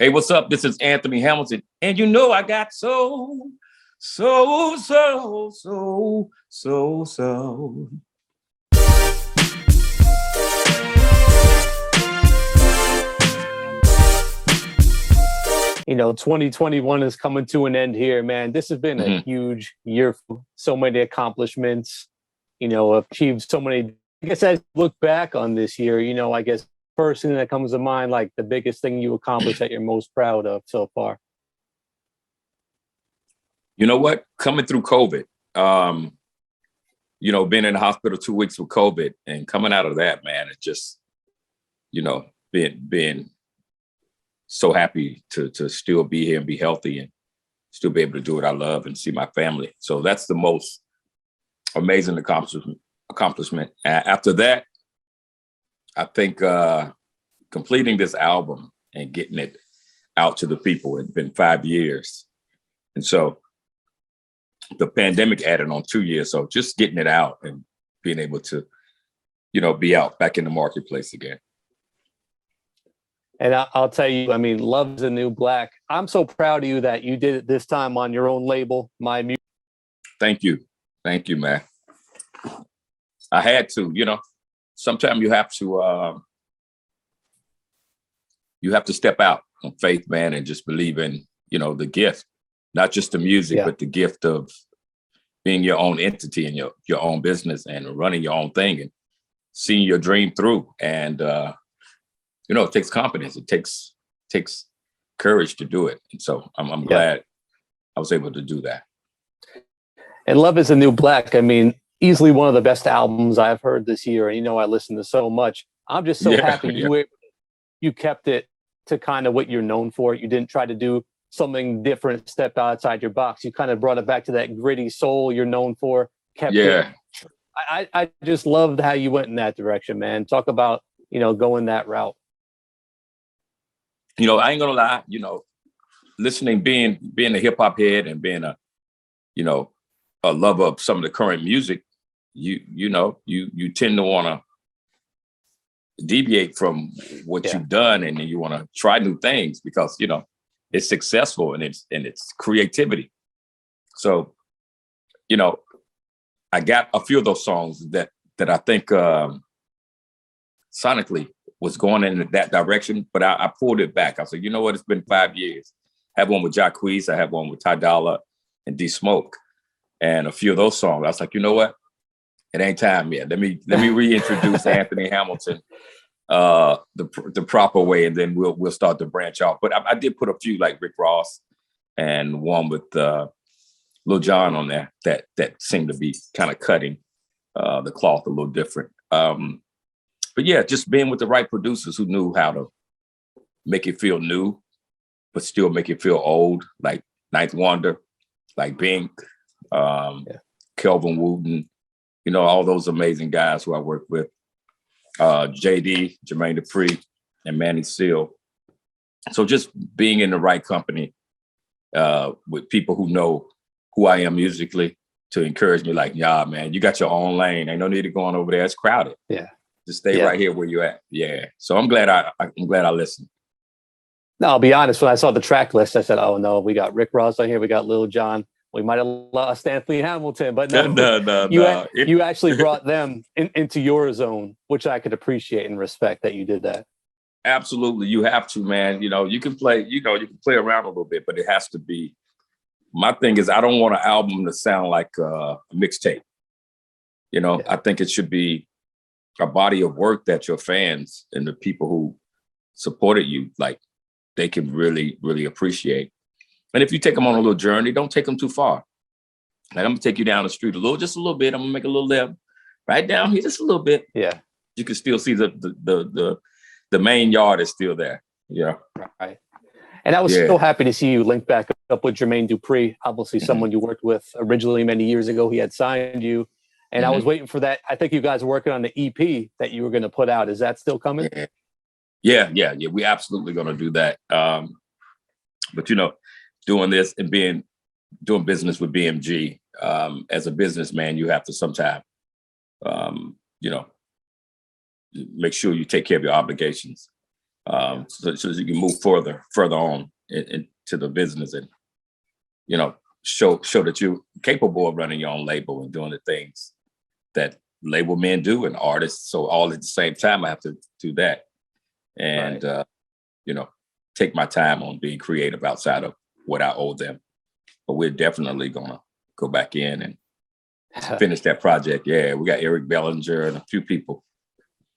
Hey, what's up? This is Anthony Hamilton. And you know I got so. You know, 2021 is coming to an end here, man. This has been a huge year for so many accomplishments, achieved so many. I guess as you look back on this year, I guess first thing that comes to mind, like the biggest thing you accomplished that you're most proud of so far. You know what? Coming through COVID, being in the hospital 2 weeks with COVID and coming out of that, man, it just, being so happy to still be here and be healthy and still be able to do what I love and see my family. So that's the most amazing accomplishment. After that, I think completing this album and getting it out to the people. It's been 5 years. And so the pandemic added on 2 years. So just getting it out and being able to, be out back in the marketplace again. And I'll tell you, Love's the New Black. I'm so proud of you that you did it this time on your own label, My Music. Thank you, man. I had to, sometimes you have to step out on faith, man, and just believe in, the gift, not just the music, but the gift of being your own entity and your own business and running your own thing and seeing your dream through. And, it takes confidence. It takes courage to do it. And so I'm glad I was able to do that. And Love is the New Black. Easily one of the best albums I've heard this year. And, I listen to so much. I'm just so happy you kept it to kind of what you're known for. You didn't try to do something different, step outside your box. You kind of brought it back to that gritty soul you're known for. Kept it. I just loved how you went in that direction, man. Talk about, going that route. I ain't gonna lie, listening, being a hip hop head and being a lover of some of the current music, you tend to want to deviate from what you've done, and you want to try new things because it's successful and it's creativity. So, I got a few of those songs that I think sonically was going in that direction, but I pulled it back. I said, you know what? It's been 5 years. I have one with Jacquees. I have one with Ty Dolla and D Smoke, and a few of those songs. I was like, you know what? It ain't time yet. Let me reintroduce Anthony Hamilton the proper way, and then we'll start to branch off. But I did put a few like Rick Ross and one with Lil Jon on there that seemed to be kind of cutting the cloth a little different. But yeah, just being with the right producers who knew how to make it feel new, but still make it feel old, like Ninth Wonder, like Bink, Kelvin Wooten, all those amazing guys who I work with, JD, Jermaine Dupri, and Manny Seal. So just being in the right company with people who know who I am musically to encourage me, like, yeah, man, you got your own lane. Ain't no need to go on over there. It's crowded. Yeah. Just stay right here where you're at. Yeah. So I'm glad I listened. No, I'll be honest. When I saw the track list, I said, "Oh no, we got Rick Ross on here. We got Lil Jon. We might have lost Anthony Hamilton, but no. You actually brought them into your zone, which I could appreciate and respect that you did that. Absolutely, you have to, man. You can play. You can play around a little bit, but it has to be. My thing is, I don't want an album to sound like a mixtape. I think it should be a body of work that your fans and the people who supported you, like, they can really, really appreciate. And if you take them on a little journey, don't take them too far. Like, I'm gonna take you down the street just a little bit. I'm gonna make a little left right down here, just a little bit. Yeah. You can still see the main yard is still there. Yeah. Right. And I was so happy to see you link back up with Jermaine Dupri, obviously someone you worked with originally many years ago. He had signed you. And I was waiting for that. I think you guys were working on the EP that you were going to put out. Is that still coming? Yeah. We absolutely going to do that. But doing this and doing business with BMG, as a businessman, you have to sometimes, make sure you take care of your obligations. so you can move further on into the business and, you know, show that you're capable of running your own label and doing the things that label men do and artists. So all at the same time, I have to do that. And, you know, take my time on being creative outside of what I owe them. But we're definitely going to go back in and finish that project. Yeah, we got Eric Bellinger and a few people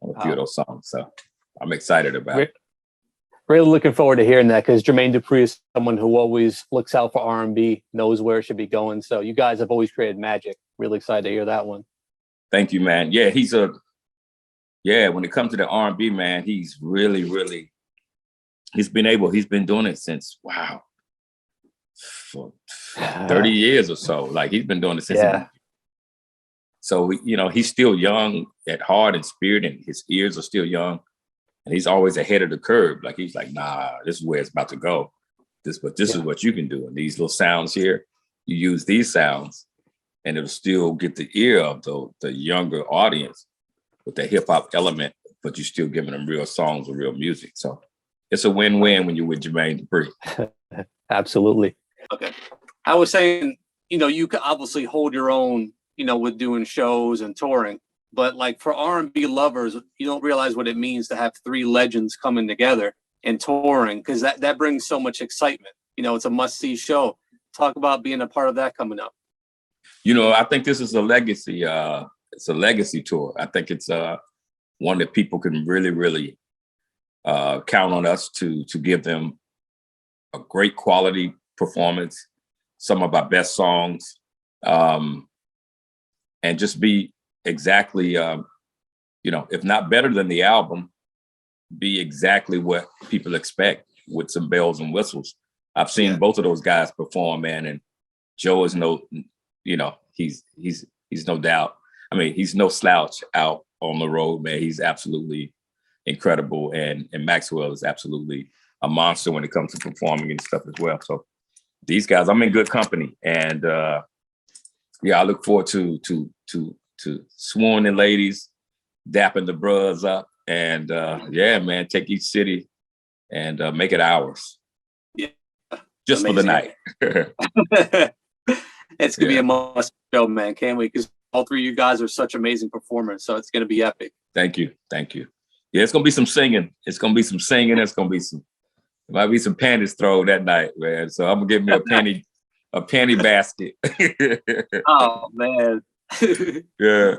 on a few of those songs. So I'm excited about it. Really looking forward to hearing that, because Jermaine Dupri is someone who always looks out for R&B, knows where it should be going. So you guys have always created magic. Really excited to hear that one. Thank you, man. Yeah, when it comes to the R&B, man, he's really, he's been doing it since, for 30 years or so. Like, he's been doing it since. So, you know, he's still young at heart and spirit, and his ears are still young. And he's always ahead of the curve. Like, he's like, nah, this is where it's about to go. This is what you can do. And these little sounds here, you use these sounds and it'll still get the ear of the younger audience with the hip hop element, but you're still giving them real songs and real music. So it's a win-win when you're with Jermaine Dupri. Absolutely. Okay. I was saying, you know, you can obviously hold your own, you know, with doing shows and touring. But like, for R&B lovers, you don't realize what it means to have three legends coming together and touring, because that brings so much excitement. You know, it's a must-see show. Talk about being a part of that coming up. You know, I think this is a legacy. It's a legacy tour. I think it's one that people can really count on us to give them a great quality performance, some of our best songs, and just be exactly, you know, if not better than the album, be exactly what people expect with some bells and whistles. I've seen both of those guys perform, man, and Joe is he's no doubt. I mean, he's no slouch out on the road, man. He's absolutely incredible, and Maxwell is absolutely a monster when it comes to performing and stuff as well. So these guys, I'm in good company, and I look forward to swooning ladies, dapping the bros up, and man, take each city and make it ours. Yeah, just amazing. For the night. It's gonna be a must show, man. Can't wait, because all three of you guys are such amazing performers, so it's gonna be epic. Thank you. Yeah, it's gonna be some singing. There's gonna be some. There might be some panties thrown that night, man. So I'm gonna give me a panty basket. Oh man. Yeah.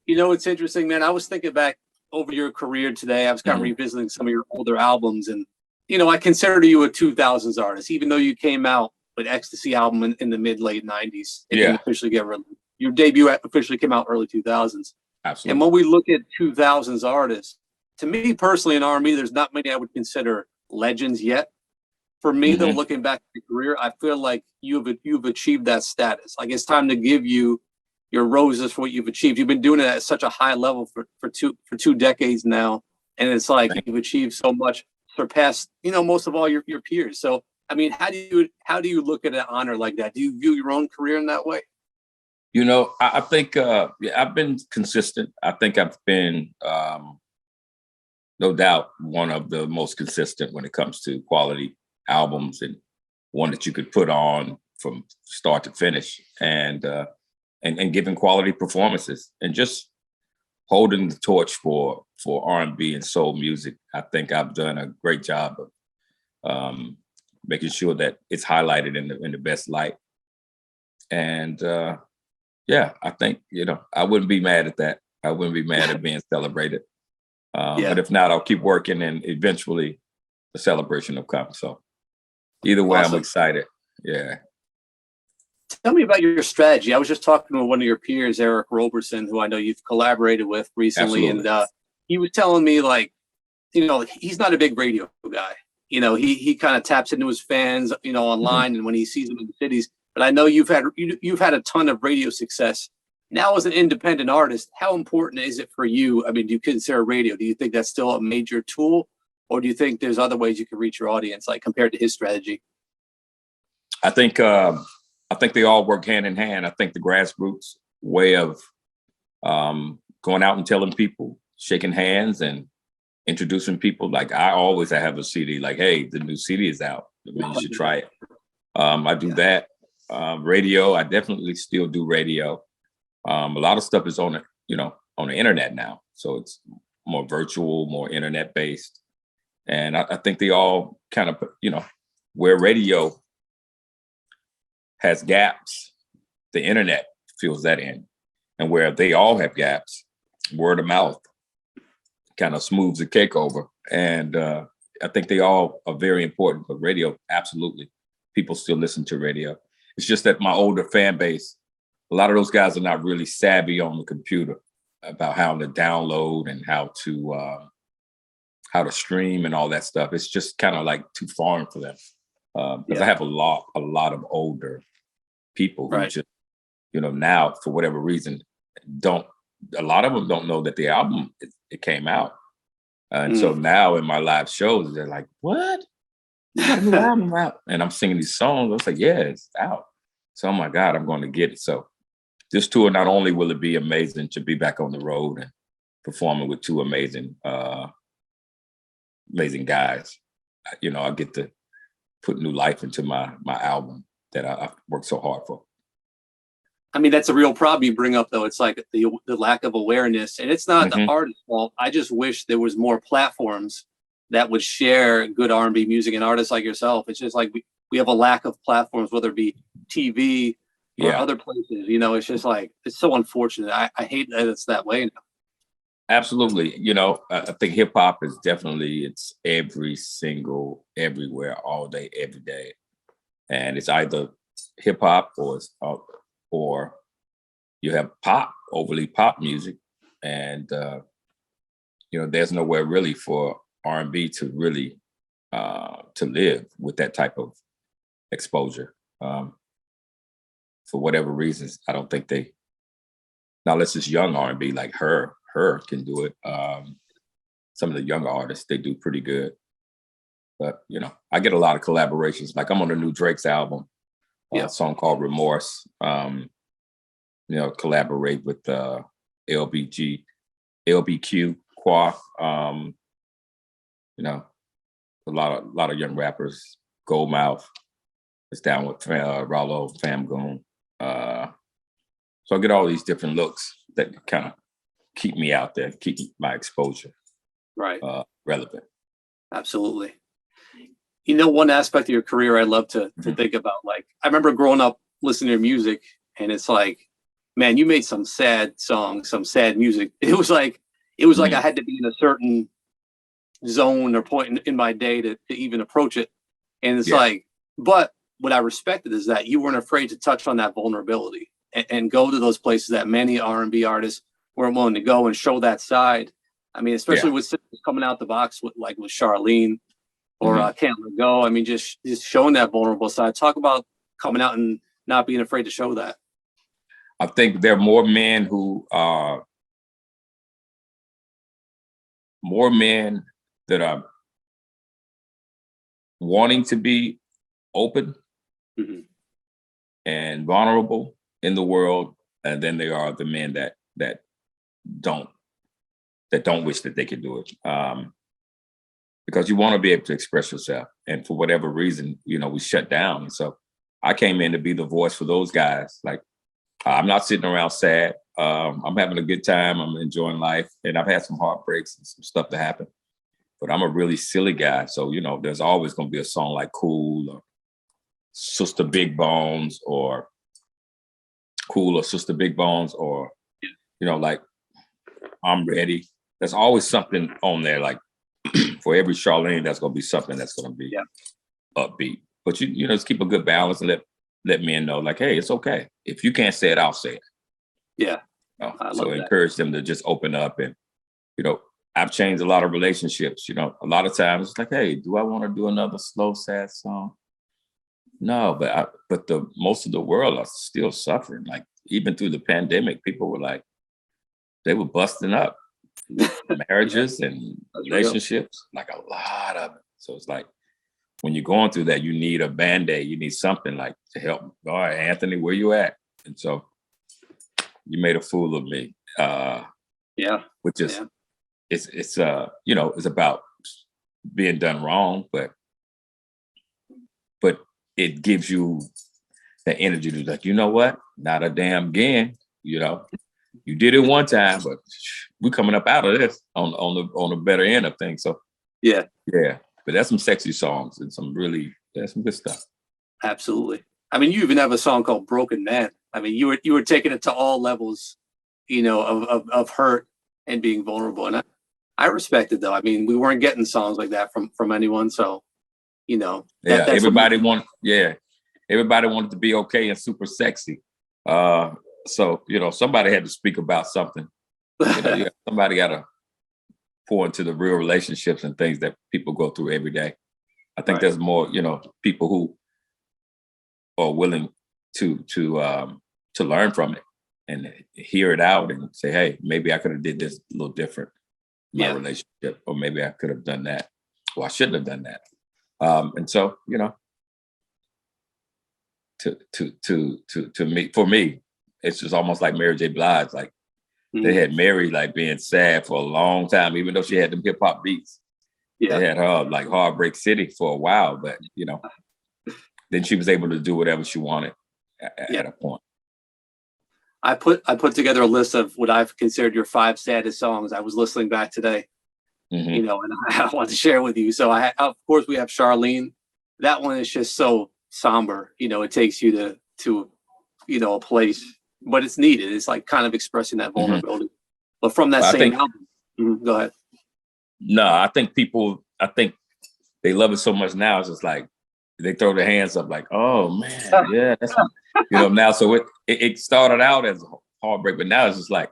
You know, it's interesting, man. I was thinking back over your career today. I was kind of revisiting some of your older albums, and, you know, I consider you a 2000s artist, even though you came out with Ecstasy album in the mid-late 90s. It didn't officially get released. Your debut officially came out early 2000s. Absolutely. And when we look at 2000s artists, to me personally in R&B, there's not many I would consider legends yet. For me, though, looking back at your career, I feel like you've achieved that status. Like, it's time to give you your roses for what you've achieved. You've been doing it at such a high level for two decades now, and it's like you've achieved so much, surpassed, you know, most of all your peers. So, I mean, how do you look at an honor like that? Do you view your own career in that way? You know, I think I've been consistent. I think I've been no doubt one of the most consistent when it comes to quality albums, and one that you could put on from start to finish, and giving quality performances, and just holding the torch for R&B and soul music. I think I've done a great job of making sure that it's highlighted in the best light. And I think, you know, I wouldn't be mad at that. I wouldn't be mad at being celebrated. But if not, I'll keep working, and eventually the celebration will come. So either way, awesome. I'm excited. Yeah. Tell me about your strategy. I was just talking to one of your peers, Eric Roberson, who I know you've collaborated with recently. Absolutely. And he was telling me, like, you know, he's not a big radio guy. You know, he kind of taps into his fans, you know, online and when he sees them in the cities. But I know you've had a ton of radio success. Now, as an independent artist, how important is it for you? I mean, do you consider radio? Do you think that's still a major tool, or do you think there's other ways you can reach your audience, like compared to his strategy? I think they all work hand in hand. I think the grassroots way of going out and telling people, shaking hands and introducing people. Like I always have a CD. Like, hey, the new CD is out. I mean, you should try it. I do that. Radio. I definitely still do radio. A lot of stuff is on it, on the internet now. So it's more virtual, more internet based. And I think they all kind of, where radio has gaps, the internet fills that in. And where they all have gaps, word of mouth kind of smooths the cake over. And I think they all are very important, but radio, absolutely. People still listen to radio. It's just that my older fan base, a lot of those guys are not really savvy on the computer about how to download and how to stream and all that stuff. It's just kind of like too foreign for them. Because I have a lot of older people who just, now for whatever reason, a lot of them don't know that the album, it came out. And so now in my live shows, they're like, what? You got a new album out? And I'm singing these songs. I was like, yeah, it's out. So, oh my God, I'm going to get it. So this tour, not only will it be amazing to be back on the road and performing with two amazing guys, I get to put new life into my album that I've worked so hard for. I mean, that's a real problem you bring up, though. It's like the lack of awareness, and it's not the artist's fault. I just wish there was more platforms that would share good R&B music and artists like yourself. It's just like we have a lack of platforms, whether it be TV or other places. It's just like, it's so unfortunate. I hate that it's that way now. Absolutely. I think hip hop is definitely, it's everywhere, all day, every day. And it's either hip hop or you have pop, overly pop music. And, there's nowhere really for R&B to really to live with that type of exposure. For whatever reasons, I don't think now unless it's young R&B like her can do it. Some of the younger artists, they do pretty good. But, I get a lot of collaborations. Like I'm on the new Drake's album, a song called Remorse. Collaborate with LBQ, Qua. A lot of young rappers. Goldmouth is down with Rallo, Famgoon. So I get all these different looks that kind of keep me out there, keep my exposure relevant. Absolutely. One aspect of your career I love to think about, like, I remember growing up listening to your music, and it's like, man, you made some sad songs, some sad music. It was like I had to be in a certain zone or point in my day to even approach it. And it's like, but what I respected is that you weren't afraid to touch on that vulnerability and go to those places that many R&B artists weren't willing to go and show that side. I mean, especially with coming out the box with Charlene or Cant Let Go. I mean, just showing that vulnerable side. Talk about coming out and not being afraid to show that. I think there are more men who are that are wanting to be open and vulnerable in the world, and then there are the men that don't wish that they could do it. Because you want to be able to express yourself, and for whatever reason, we shut down. And so I came in to be the voice for those guys. Like, I'm not sitting around sad. I'm having a good time. I'm enjoying life, and I've had some heartbreaks and some stuff that happened. But I'm a really silly guy, so there's always going to be a song like "Cool" or "Sister Big Bones" or "Cool" or "Sister Big Bones" or like "I'm Ready." There's always something on there. Like for every Charlene, that's going to be something that's going to be upbeat. But you just keep a good balance and let men know, like, hey, it's okay. If you can't say it, I'll say it. Yeah. So encourage them to just open up. And, I've changed a lot of relationships. A lot of times it's like, hey, do I want to do another slow, sad song? No, but the most of the world are still suffering. Like even through the pandemic, people were like, they were busting up marriages and relationships, like a lot of it. So it's like, when you're going through that, you need a Band-Aid. You need something like to help. All right, Anthony, where you at? And so you made a fool of me. Which is it's it's about being done wrong, but it gives you the energy to like, you know what, not a damn again. You did it one time, but we're coming up out of this on the better end of things. So yeah. But that's some sexy songs and some good stuff. Absolutely. I mean, you even have a song called Broken Man. I mean, you were taking it to all levels, of hurt and being vulnerable. And I respect it, though. I mean, we weren't getting songs like that from anyone. So, everybody wanted to be okay and super sexy. So, somebody had to speak about something. Somebody got to pour into the real relationships and things that people go through every day. I think there's more, people who are willing to learn from it and hear it out and say, hey, maybe I could have did this a little different in my relationship, or maybe I could have done that, or I shouldn't have done that. And so, to me, for me, it's just almost like Mary J. Blige. Like they had Mary like being sad for a long time, even though she had them hip hop beats. Yeah. They had her like Heartbreak City for a while, but then she was able to do whatever she wanted at a point. I put together a list of what I've considered your 5 saddest songs. I was listening back today, and I want to share with you. So of course we have Charlene. That one is just so somber. It takes you to a place, but it's needed. It's like kind of expressing that vulnerability. But from that same album, go ahead. No, I think they love it so much now. It's just like they throw their hands up, like, "Oh man, yeah." That's, now, so it started out as a heartbreak, but now it's just like,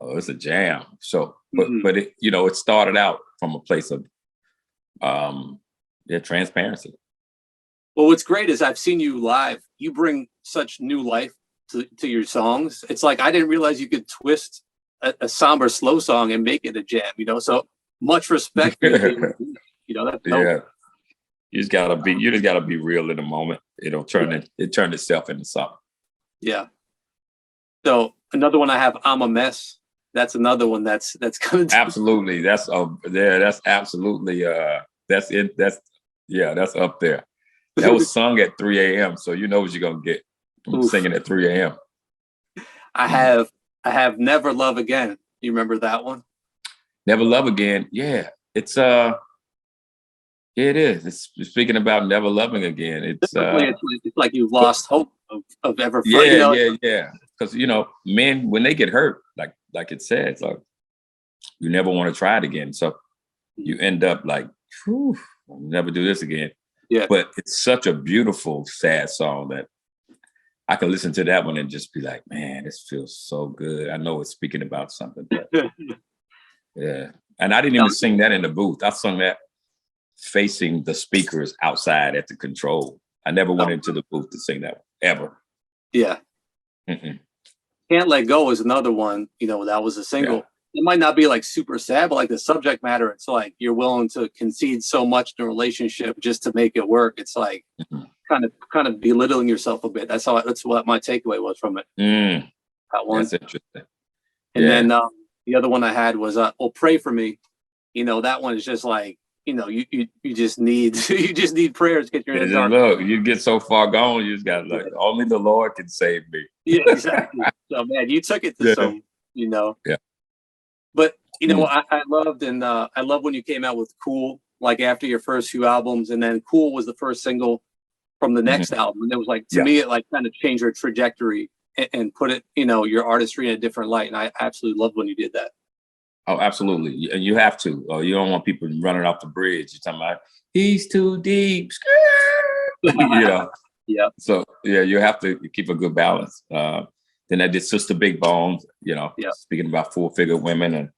oh, it's a jam. So, but it it started out from a place of transparency. Well, what's great is I've seen you live. You bring such new life to your songs. It's like I didn't realize you could twist a somber slow song and make it a jam. So much respect for you. That's dope. You just gotta be real in the moment. It turned itself into something. Yeah. So another one I have, I'm a Mess. That's another one that's kind of absolutely. That's absolutely that's it. That's up there. That was sung at 3 a.m. So you know what you're gonna get from singing at 3 a.m. I have Never Love Again. You remember that one? Never Love Again. Yeah. It's it is. It's speaking about never loving again. It's like you've lost hope of ever. Yeah. Because men, when they get hurt, like it says, like you never want to try it again. So you end up like, I'll never do this again. Yeah. But it's such a beautiful, sad song that I can listen to that one and just be like, man, this feels so good. I know it's speaking about something. But yeah. And I didn't even sing that in the booth. I sung that facing the speakers outside at the control. I never went into the booth to sing that one, ever. Yeah. Can't Let Go is another one, that was a single. Yeah. It might not be like super sad, but like the subject matter, it's like you're willing to concede so much in a relationship just to make it work. It's like kind of belittling yourself a bit. That's what my takeaway was from it. That one. That's interesting. And then the other one I had was Pray For Me. That one is just like, you just need prayers to get you in the dark. Look, you get so far gone, you just got like only the Lord can save me. Yeah, exactly. So man, you took it to some, Yeah. But I loved I love when you came out with Cool, like after your first few albums, and then Cool was the first single from the next album, and it was like to me it like kind of changed your trajectory and put it your artistry in a different light, and I absolutely loved when you did that. Oh, absolutely. And you have to. You don't want people running off the bridge. You're talking about, he's too deep. Yeah. So, you have to keep a good balance. Then I did Sister Big Bone, speaking about 4-figure women.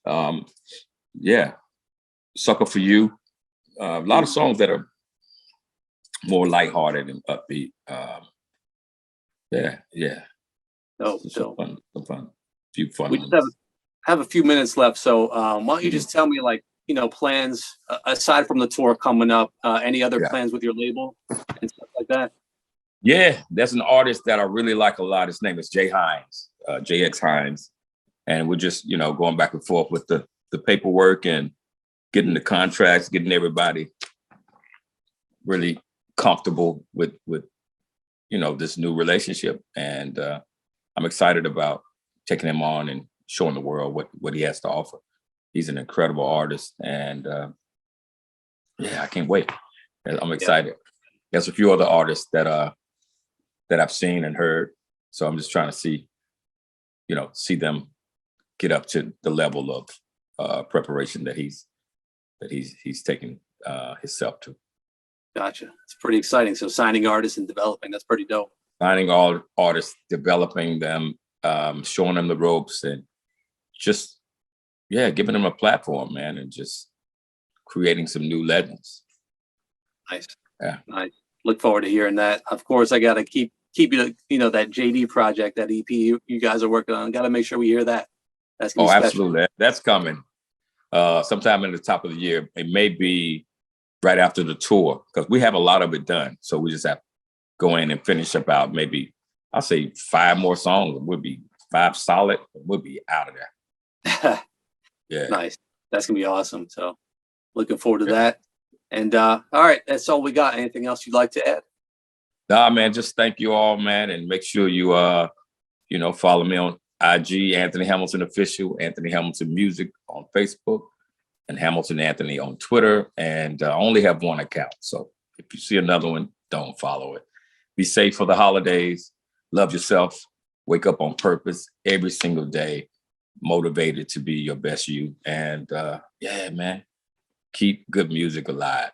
And, Sucker for You. A lot of songs that are more lighthearted and upbeat. Some fun. Few fun we ones. Have a few minutes left, so why don't you just tell me, like, plans aside from the tour coming up, any other plans with your label and stuff like that? Yeah, there's an artist that I really like a lot. His name is Jay Hines, JX Hines, and we're just going back and forth with the the paperwork and getting the contracts, getting everybody really comfortable with this new relationship. And I'm excited about taking him on and showing the world what he has to offer. He's an incredible artist, and I can't wait. I'm excited. Yeah. There's a few other artists that I've seen and heard, so I'm just trying to see them get up to the level of preparation that he's taken himself to. Gotcha. It's pretty exciting. So signing artists and developing, that's pretty dope. Signing all artists, developing them, showing them the ropes, and just giving them a platform, man, and just creating some new legends. Nice. Yeah. Nice. Look forward to hearing that. Of course, I got to keep that JD project, that EP you guys are working on. Got to make sure we hear that. That's gonna be special. Absolutely. That's coming sometime in the top of the year. It may be right after the tour, because we have a lot of it done. So we just have to go in and finish about maybe, I'll say 5 more songs. We'll be 5 solid. We'll be out of there. Yeah. Nice. That's going to be awesome. So looking forward to that. And all right, that's all we got. Anything else you'd like to add? Nah, man, just thank you all, man. And make sure you, follow me on IG, Anthony Hamilton Official, Anthony Hamilton Music on Facebook, and Hamilton Anthony on Twitter. And I only have one account. So if you see another one, don't follow it. Be safe for the holidays. Love yourself. Wake up on purpose every single day. Motivated to be your best you. And man, keep good music alive.